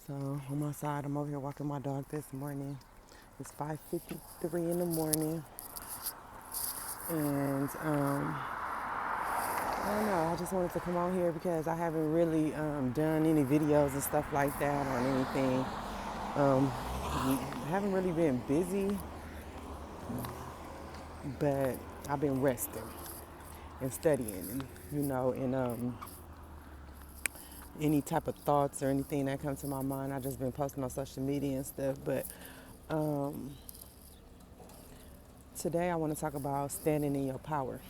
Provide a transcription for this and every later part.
So on my side, I'm over here walking my dog this morning. It's 5:53 in the morning, and I don't know. I just wanted to come on here because I haven't really done any videos and stuff like that on anything. Um, I haven't really been busy, but I've been resting and studying, and any type of thoughts or anything that comes to my mind, I've just been posting on social media and stuff. But um, today I want to talk about standing in your power,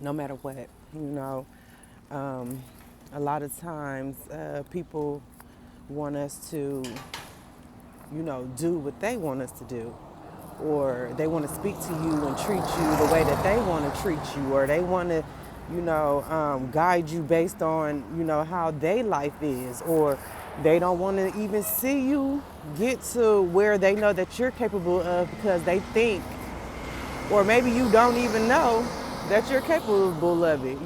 no matter what. You know, um, a lot of times people want us to, do what they want us to do, or they want to speak to you and treat you the way that they want to treat you, or they want to, guide you based on, how their life is, or they don't want to even see you get to where they know that you're capable of because they think, or maybe you don't even know that you're capable of it,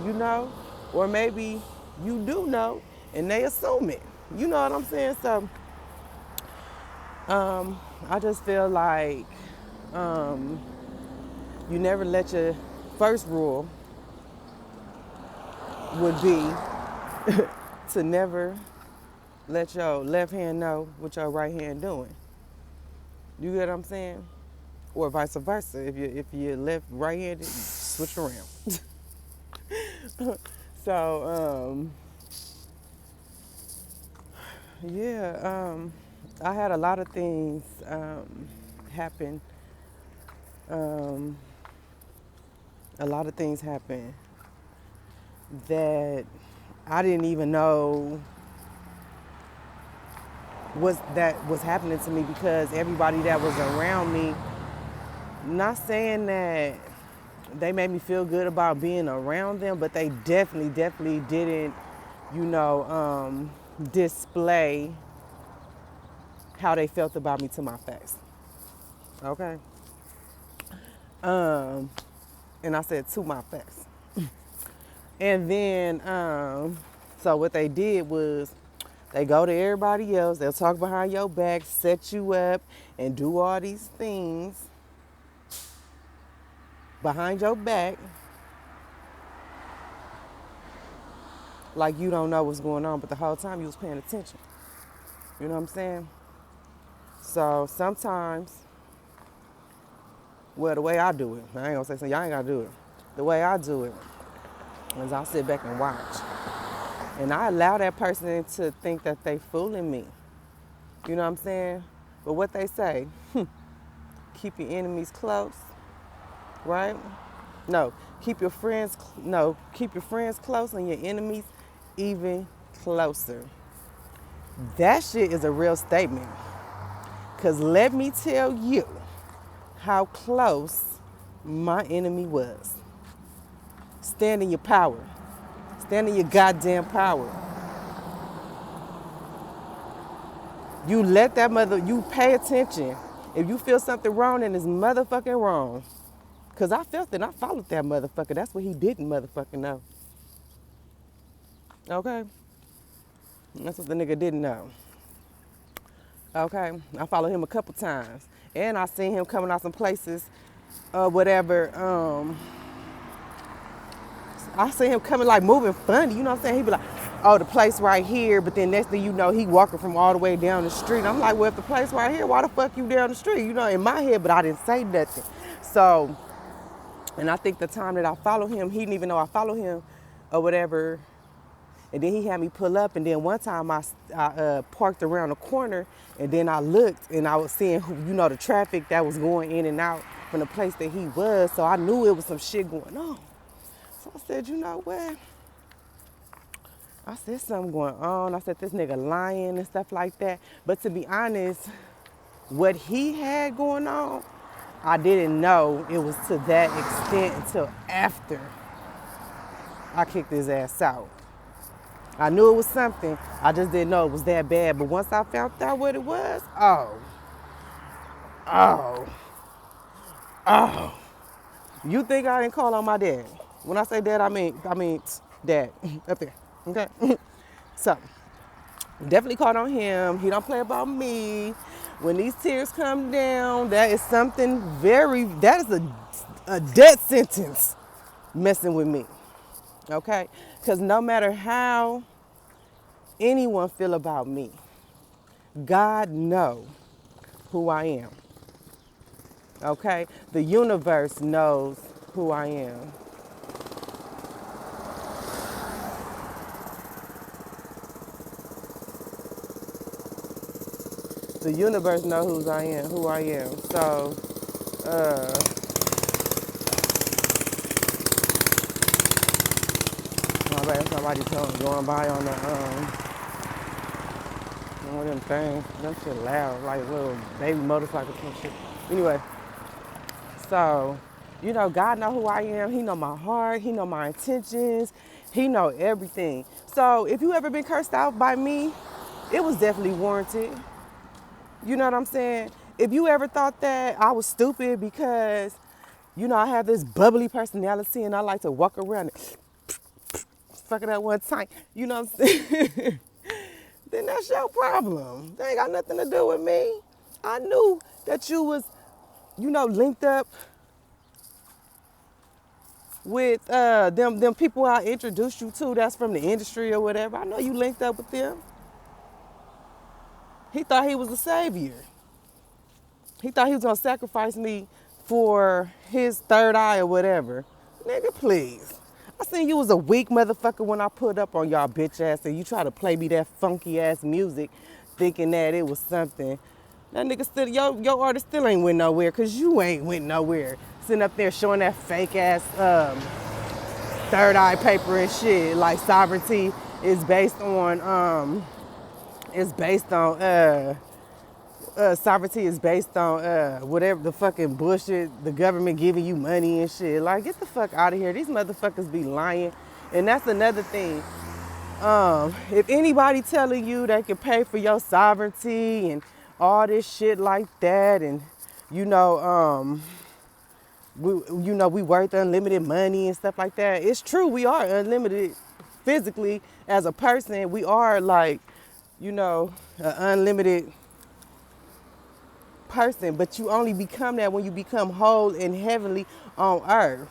or maybe you do know and they assume it. You know what I'm saying? So I just feel like you never let your first rule would be to never let your left hand know what your right hand doing. You get what I'm saying? Or vice versa. If you're left right-handed, switch around. So I had a lot of things happen. Um, a lot of things happen that I didn't even know was happening to me because everybody that was around me, not saying that they made me feel good about being around them, but they definitely didn't, display how they felt about me to my face. Okay. Um, and I said to my face. And then, so what they did was they go to everybody else. They'll talk behind your back, set you up, and do all these things behind your back like you don't know what's going on, but the whole time you was paying attention. You know what I'm saying? So sometimes, well, the way I do it, I ain't gonna say so y'all ain't gotta do it. The way I do it is I sit back and watch. And I allow that person to think that they fooling me. You know what I'm saying? But what they say, keep your enemies close, right? No, keep your friends close and your enemies even closer. That shit is a real statement. Cause let me tell you how close my enemy was. Stand in your power. Stand in your goddamn power. You let that you pay attention. If you feel something wrong, then it's motherfucking wrong. Cause I felt it and I followed that motherfucker. That's what he didn't motherfucking know. Okay? That's what the nigga didn't know. Okay? I followed him a couple times. And I seen him coming out some places, whatever. I see him coming like moving funny, you know what I'm saying? He be like, oh, the place right here, but then next thing you know, he walking from all the way down the street. I'm like, well, if the place right here, why the fuck you down the street? You know, in my head, but I didn't say nothing. So, and I think the time that I followed him, he didn't even know I followed him or whatever. And then he had me pull up, and then one time I parked around the corner, and then I looked, and I was seeing, the traffic that was going in and out from the place that he was, so I knew it was some shit going on. So I said, you know what? I said, something going on. I said, this nigga lying and stuff like that. But to be honest, what he had going on, I didn't know it was to that extent until after I kicked his ass out. I knew it was something. I just didn't know it was that bad. But once I found out what it was, oh. You think I didn't call on my dad? When I say dad, I mean dad up there. Okay. So Definitely caught on him. He don't play about me. When these tears come down, that is something that is a death sentence messing with me. Okay? Because no matter how anyone feel about me, God know who I am. Okay? The universe knows who I am. The universe knows who I am. So, my bad, somebody going by on one of them things. That shit loud, like little baby motorcycles and shit. Anyway, so, God know who I am. He know my heart. He know my intentions. He know everything. So if you ever been cursed out by me, it was definitely warranted. You know what I'm saying? If you ever thought that I was stupid because, I have this bubbly personality and I like to walk around and fuck it up one time, you know what I'm saying? Then that's your problem. That ain't got nothing to do with me. I knew that you was, linked up with them people I introduced you to that's from the industry or whatever. I know you linked up with them. He thought he was a savior. He thought he was gonna sacrifice me for his third eye or whatever. Nigga, please. I seen you was a weak motherfucker when I put up on y'all bitch ass and you try to play me that funky ass music thinking that it was something. That nigga still, your artist still ain't went nowhere because you ain't went nowhere. Sitting up there showing that fake ass third eye paper and shit. Like sovereignty is based on sovereignty is based on whatever the fucking bullshit, the government giving you money and shit. Like, get the fuck out of here. These motherfuckers be lying. And that's another thing. If anybody telling you they can pay for your sovereignty and all this shit like that, and we worth unlimited money and stuff like that. It's true, we are unlimited physically as a person. We are like, an unlimited person, but you only become that when you become whole and heavenly on earth.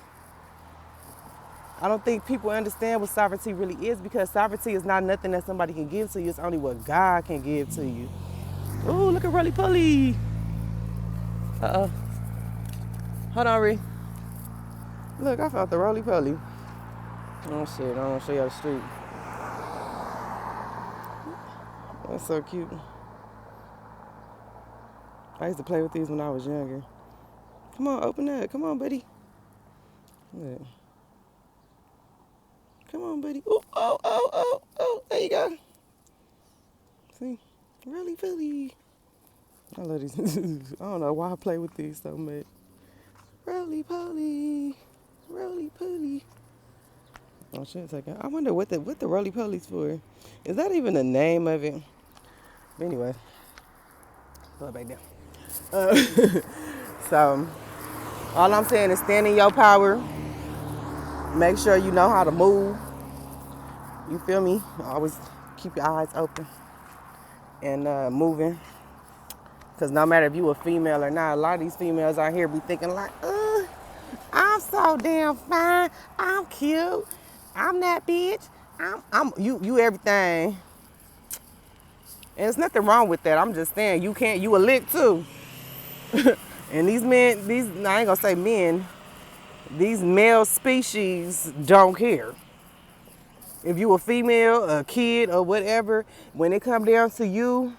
I don't think people understand what sovereignty really is because sovereignty is not nothing that somebody can give to you. It's only what God can give to you. Ooh, look at Rolly Polly. Uh-oh. Hold on, Ree. Look, I found the Rolly Polly. Oh shit, I want to show y'all the street. That's so cute. I used to play with these when I was younger. Come on, open up. Come on, buddy. Look. Come on, buddy. Ooh, oh. There you go. See? Rolly Polly. I love these. I don't know why I play with these so much. Rolly Polly. Rolly Polly. Oh shit, second. I wonder what the Rolly Polly's for. Is that even the name of it? But anyway. Put it back down. So, all I'm saying is stand in your power. Make sure you know how to move. You feel me? Always keep your eyes open and moving. Because no matter if you a female or not, a lot of these females out here be thinking like, I'm so damn fine. I'm cute. I'm that bitch. I'm you everything. And there's nothing wrong with that. I'm just saying you a lick too. And these men, I ain't gonna say men, these male species don't care. If you a female, a kid, or whatever, when it come down to you,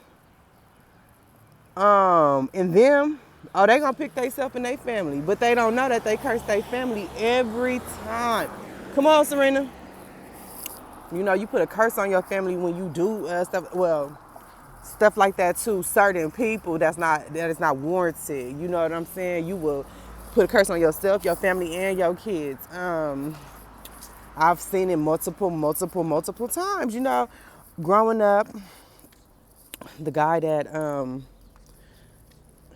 and them, they gonna pick themselves and their family. But they don't know that they curse their family every time. Come on, Serena. You put a curse on your family when you do stuff like that to certain people that is not warranted. You know what I'm saying? You will put a curse on yourself, your family, and your kids. I've seen it multiple times. Growing up, the guy that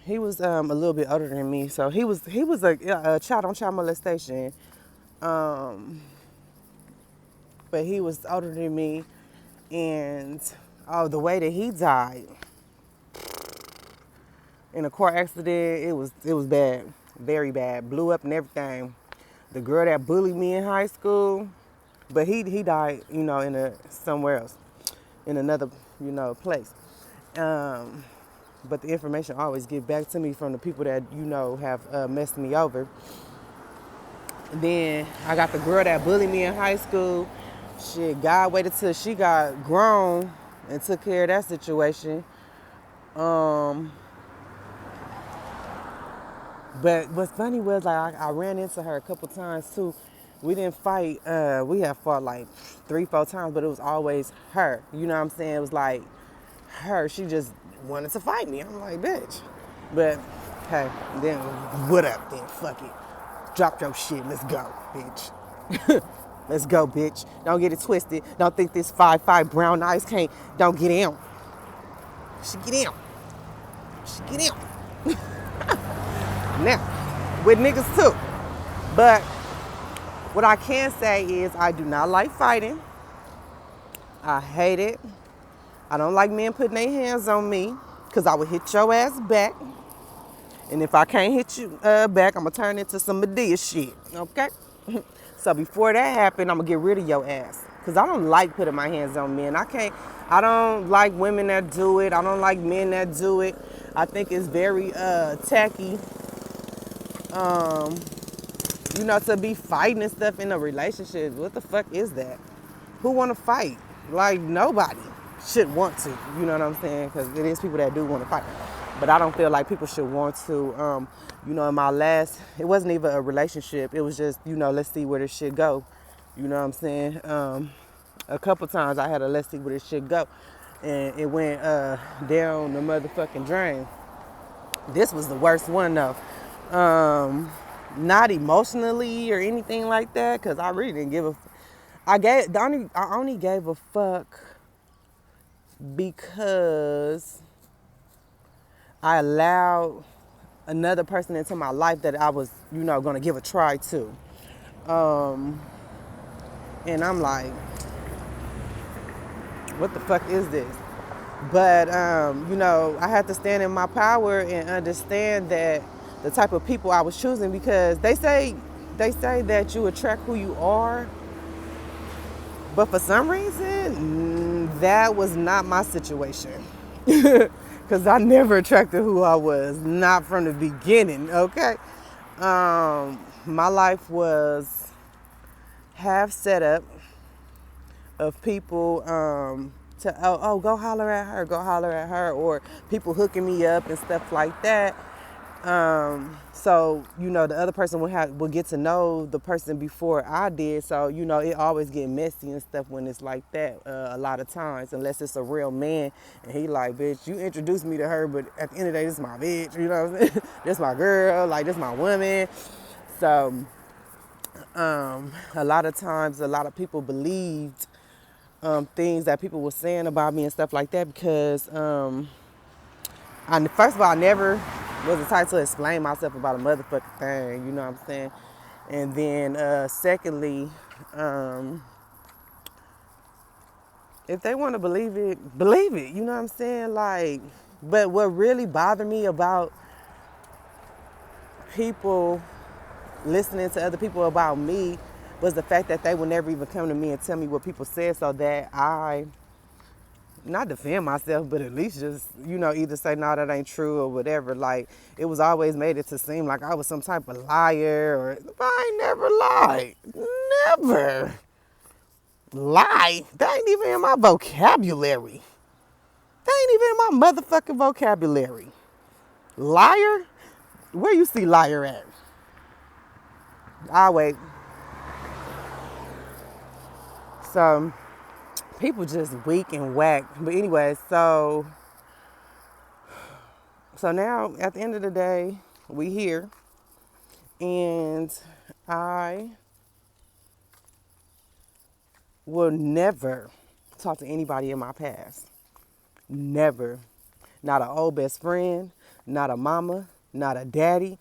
he was a little bit older than me, so he was a child on child molestation, but he was older than me, and Oh, the way that he died in a car accident, it was bad, very bad. Blew up and everything. The girl that bullied me in high school, but he died, in somewhere else, in another, place. Um, but the information always get back to me from the people that have messed me over. Then I got the girl that bullied me in high school. Shit, God waited till she got grown and took care of that situation. Um, but what's funny was like I ran into her a couple times too. We didn't fight. We had fought like 3, 4 times, but it was always her. You know what I'm saying? It was like her. She just wanted to fight me. I'm like, bitch. But hey, then what up? Then fuck it. Drop your shit. Let's go, bitch. Let's go, bitch. Don't get it twisted. Don't think this 5'5" brown eyes can't. Don't get in. She get in. She get in. Now, with niggas too. But what I can say is I do not like fighting. I hate it. I don't like men putting their hands on me because I would hit your ass back. And if I can't hit you back, I'm going to turn into some Medea shit, okay? So before that happened, I'm going to get rid of your ass. Because I don't like putting my hands on men. I don't like women that do it. I don't like men that do it. I think it's very tacky, to be fighting and stuff in a relationship. What the fuck is that? Who want to fight? Like, nobody should want to. You know what I'm saying? Because it is people that do want to fight. But I don't feel like people should want to. In my last, it wasn't even a relationship. It was just, let's see where this shit go. You know what I'm saying? A couple times I had a let's see where this shit go. And it went down the motherfucking drain. This was the worst one though. Not emotionally or anything like that, because I really didn't give a I only gave a fuck because I allowed another person into my life that I was, going to give a try to. And I'm like, what the fuck is this? But, I had to stand in my power and understand that the type of people I was choosing, because they say that you attract who you are. But for some reason, that was not my situation. Because I never attracted who I was, not from the beginning, okay? My life was half set up of people to, go holler at her, or people hooking me up and stuff like that. So, the other person would get to know the person before I did. So, it always get messy and stuff when it's like that a lot of times, unless it's a real man and he like, bitch, you introduced me to her, but at the end of the day, this is my bitch, you know what I'm saying? This my girl, like, this my woman. So, a lot of times, a lot of people believed things that people were saying about me and stuff like that because, first of all, I never was the type to explain myself about a motherfucking thing, you know what I'm saying? And then, secondly, if they want to believe it, you know what I'm saying? Like, but what really bothered me about people listening to other people about me was the fact that they would never even come to me and tell me what people said, so that I, not defend myself, but at least just, either say, no, that ain't true or whatever. Like, it was always made it to seem like I was some type of liar, or I ain't never lied. Never lie. That ain't even in my vocabulary. That ain't even in my motherfucking vocabulary. Liar? Where you see liar at? I'll wait. So, people just weak and whack. But anyway, so now at the end of the day, we here, and I will never talk to anybody in my past. Never. Not an old best friend, not a mama, not a daddy.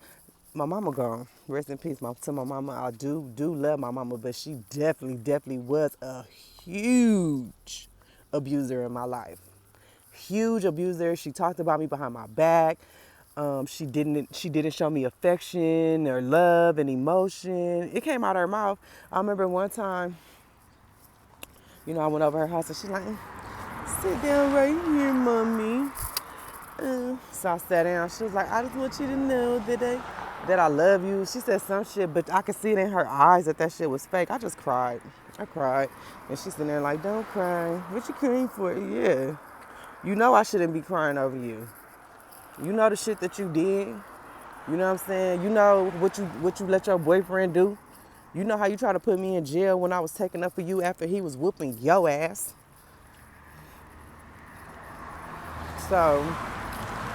My mama gone. Rest in peace to my mama. I do love my mama, but she definitely was a huge abuser in my life. huge abuser. She talked about me behind my back. She didn't show me affection or love and emotion. It came out of her mouth. I remember one time, I went over her house and she's like, sit down right here, mommy. So I sat down. She was like, I just want you to know that I love you. She said some shit, but I could see it in her eyes that shit was fake. I just cried. I cried. And she's sitting there like, don't cry. What you crying for? Yeah. You know I shouldn't be crying over you. You know the shit that you did. You know what I'm saying? You know what you let your boyfriend do. You know how you tried to put me in jail when I was taking up for you after he was whooping your ass. So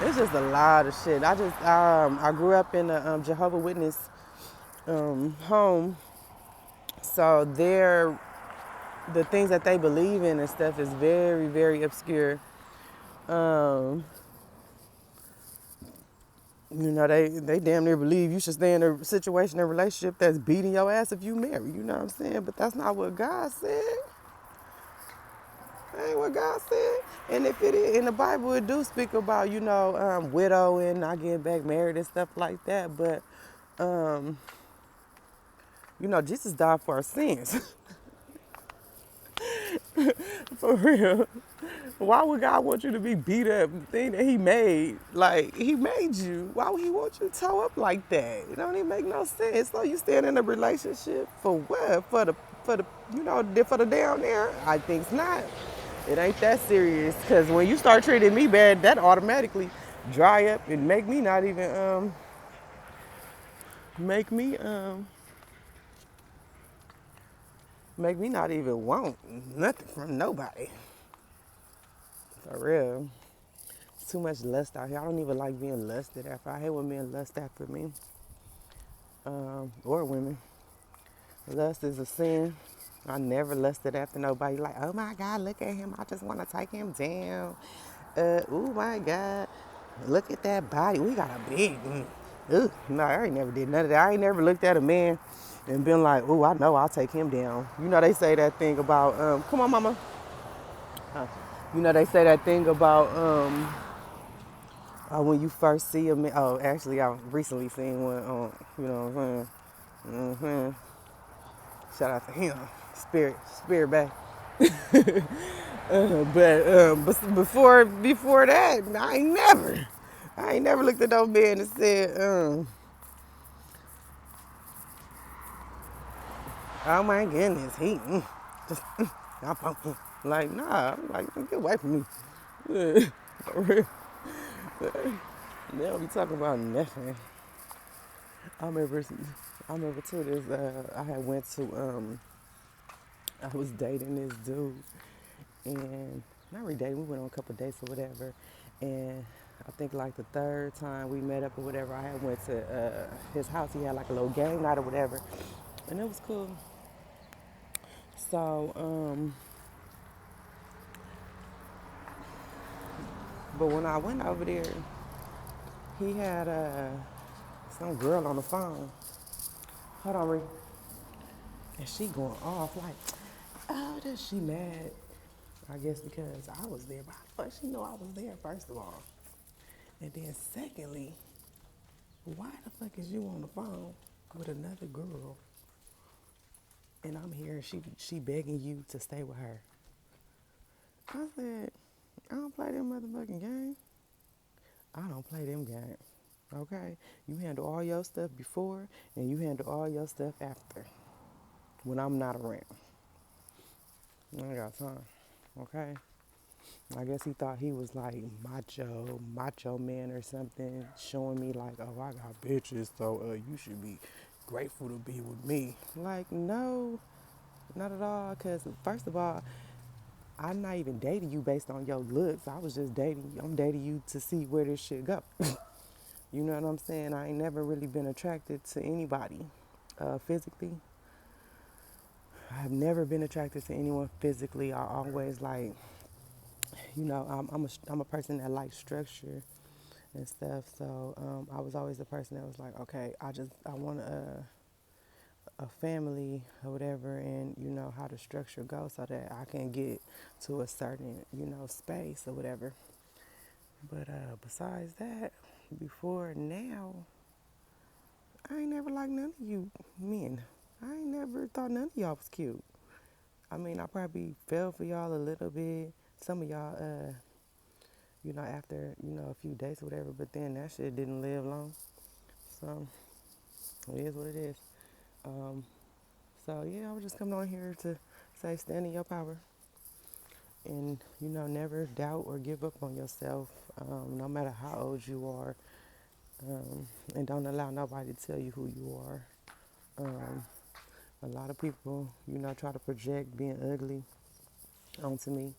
it's just a lot of shit. I grew up in a Jehovah's Witness home, so the things that they believe in and stuff is very, very obscure. Um, they damn near believe you should stay in a situation, a relationship that's beating your ass if you marry. You know what I'm saying? But that's not what God said. That ain't what God said. And if it is, in the Bible, it do speak about, widowing, not getting back married and stuff like that. But, Jesus died for our sins. For real. Why would God want you to be beat up? The thing that he made, like, he made you. Why would he want you to toe up like that? It don't even make no sense. So you stand in a relationship for what? For the down there? I think's not. It ain't that serious. Because when you start treating me bad, that automatically dry up and make me make me not even want nothing from nobody. For real. It's too much lust out here. I don't even like being lusted after. I hate when men lust after me. Or women. Lust is a sin. I never lusted after nobody. Like, oh my God, look at him. I just want to take him down. Oh my God, look at that body. We got a big one. No, I ain't never did none of that. I ain't never looked at a man and been like, oh, I know I'll take him down. They say that thing about, come on, mama. They say that thing about when you first see a man. Oh, actually, I recently seen one on, you know what I'm saying? Shout out to him. Spirit back. But before that, I ain't never looked at no man and said, oh my goodness, he just I'm pumping. Like, nah, I'm like, get away from me. Yeah, for real. They don't be talking about nothing. I remember, I remember too. I had went to. I was dating this dude, and not really dating. We went on a couple of dates or whatever, and I think like the third time we met up or whatever, I had went to his house. He had like a little game night or whatever, and it was cool. So, but when I went over there, he had some girl on the phone. Hold on, Ree. And she going off like, oh, that she mad. I guess because I was there. But how the fuck she know I was there, first of all? And then secondly, why the fuck is you on the phone with another girl and I'm here and she begging you to stay with her? I said, I don't play them motherfucking games. I don't play them games. Okay? You handle all your stuff before and you handle all your stuff after when I'm not around. I ain't got time. Okay? I guess he thought he was like macho man or something, showing me like, oh, I got bitches, so you should be grateful to be with me. Like, no, not at all. Cause first of all, I'm not even dating you based on your looks. I'm dating you to see where this shit go. You know what I'm saying? I ain't never really been attracted to anybody physically. I've never been attracted to anyone physically. I always like, I'm a person that likes structure and stuff. So I was always the person that was like, okay, I want a family or whatever, and how the structure goes so that I can get to a certain space or whatever. But besides that, before now, I ain't never liked none of you men. I ain't never thought none of y'all was cute. I mean, I probably fell for y'all a little bit. Some of y'all, after, a few days or whatever, but then that shit didn't live long. So, it is what it is. Um, so, yeah, I was just coming on here to say stand in your power and, never doubt or give up on yourself, no matter how old you are. And don't allow nobody to tell you who you are. Um, a lot of people, try to project being ugly onto me.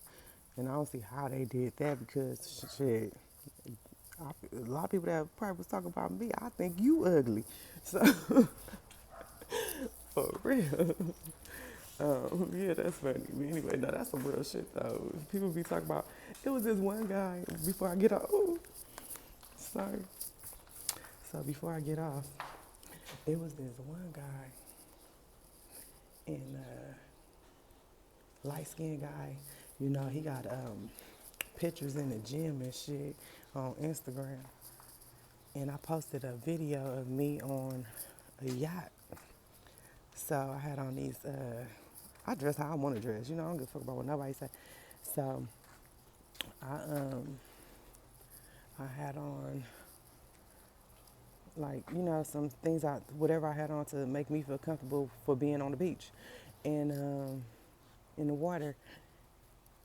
And I don't see how they did that because, shit, a lot of people that probably was talking about me, I think you ugly. So, for real. Yeah, that's funny. But anyway, no, that's some real shit, though. People be talking about, it was this one guy, before I get off, ooh, sorry. So before I get off, it was this one guy, and light-skinned guy, he got pictures in the gym and shit on Instagram. And I posted a video of me on a yacht. So I had on these, I dress how I want to dress, I don't give a fuck about what nobody say. So I had on, like, some things, whatever I had on to make me feel comfortable for being on the beach and in the water.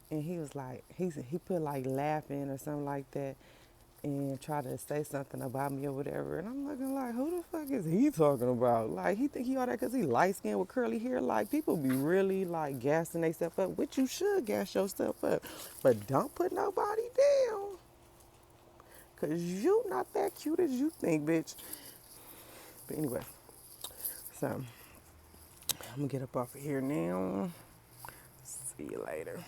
And he was like, he put like laughing or something like that and try to say something about me or whatever. And I'm looking like, who the fuck is he talking about? Like, he think he all that because he light skinned with curly hair. Like, people be really like gassing themselves up, which you should gas yourself up. But don't put nobody down because you not that cute as you think, bitch. But anyway, so I'm going to get up off of here now. See you later.